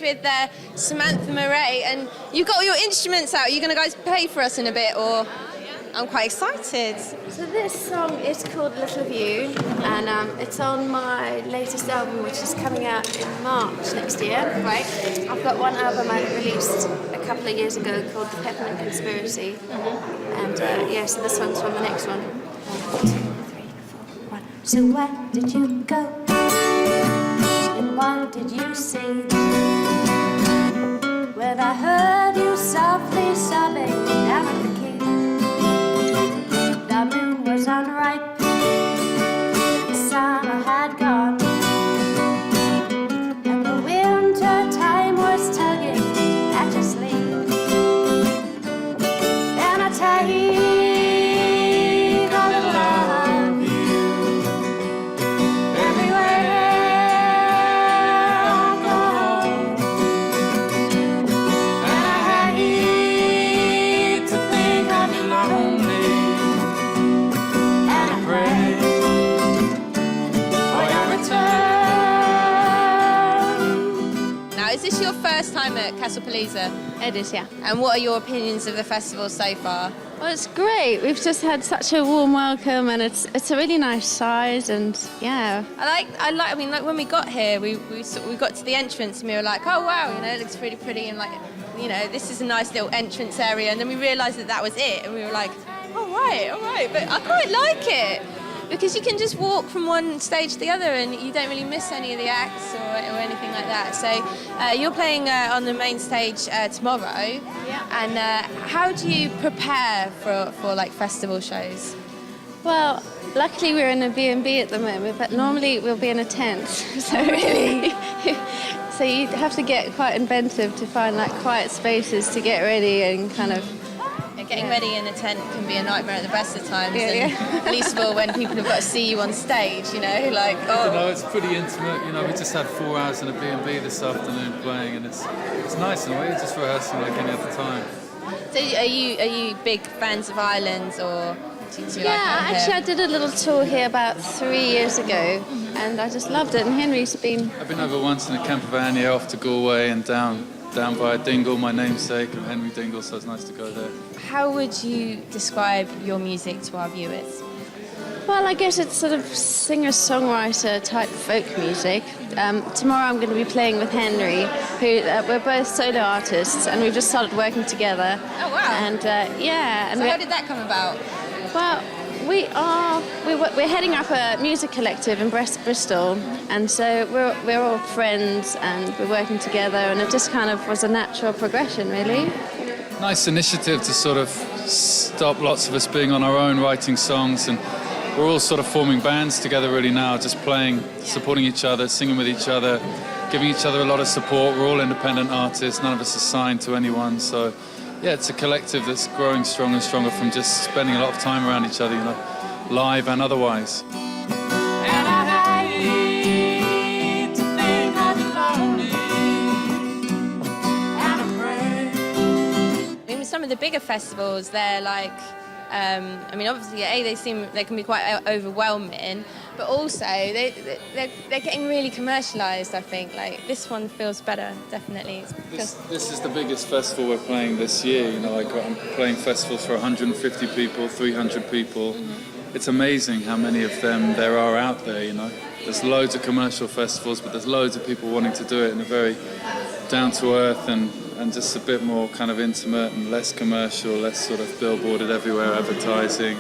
backstage with Samantha Murray, and you've got all your instruments out. Are you going to guys play for us in a bit, or...? I'm quite excited. So this song is called Little of You, and it's on my latest album, which is coming out in March next year. Right. I've got one album I released a couple of years ago called The Peppermint Conspiracy, and so this one's from the next one. 1, 2, 3, 4, 1. So where did you go? And what did you see? When I heard you softly sobbing down at the quay. The moon was unripe, the summer had gone, and the winter time was tugging at your sleeve. And I take all the love you everywhere I go. And I hate to think I'm lonely. Now, is this your first time at Castlepalooza? It is, yeah. And what are your opinions of the festival so far? Well, it's great. We've just had such a warm welcome, and it's a really nice size, and yeah. I mean, when we got here, we got to the entrance and we were like, oh wow, it looks really pretty, and this is a nice little entrance area, and then we realised that was it, and we were like, all right, but I quite like it. Because you can just walk from one stage to the other and you don't really miss any of the acts or anything like that. So you're playing on the main stage tomorrow. Yeah. And how do you prepare for like festival shows? Well, luckily we're in a B&B at the moment, but normally we'll be in a tent. So really, so you have to get quite inventive to find like quiet spaces to get ready and kind of. Getting ready in a tent can be a nightmare at the best of times, yeah. Least of all when people have got to see you on stage, like, oh. No, it's pretty intimate, we just had 4 hours in a B&B this afternoon playing, and it's nice in a way, it's just rehearsing like any other time. So are you big fans of Ireland, or do you like actually I did a little tour here about 3 years ago, and I just loved it, and Henry's been... I've been over once in a camper van here off to Galway and down by Dingle, my namesake, of Henry Dingle, so it's nice to go there. How would you describe your music to our viewers? Well, I guess it's sort of singer-songwriter type folk music. Tomorrow I'm going to be playing with Henry, who we're both solo artists, and we've just started working together. Oh wow! And And so how did that come about? Well, we're heading up a music collective in Bristol, and so we're all friends and we're working together, and it just kind of was a natural progression, really. Nice initiative to sort of stop lots of us being on our own writing songs, and we're all sort of forming bands together really now, just playing, supporting each other, singing with each other, giving each other a lot of support. We're all independent artists, none of us are signed to anyone, so yeah, it's a collective that's growing stronger and stronger from just spending a lot of time around each other, live and otherwise. And I hate to think I'm lonely, and I pray. I mean, with some of the bigger festivals, they're like, obviously, they can be quite overwhelming, but also they're getting really commercialised, I think. Like, this one feels better, definitely. This is the biggest festival we're playing this year, I'm playing festivals for 150 people, 300 people. Mm-hmm. It's amazing how many of them there are out there, There's loads of commercial festivals, but there's loads of people wanting to do it in a very down-to-earth and just a bit more kind of intimate and less commercial, less sort of billboarded everywhere advertising.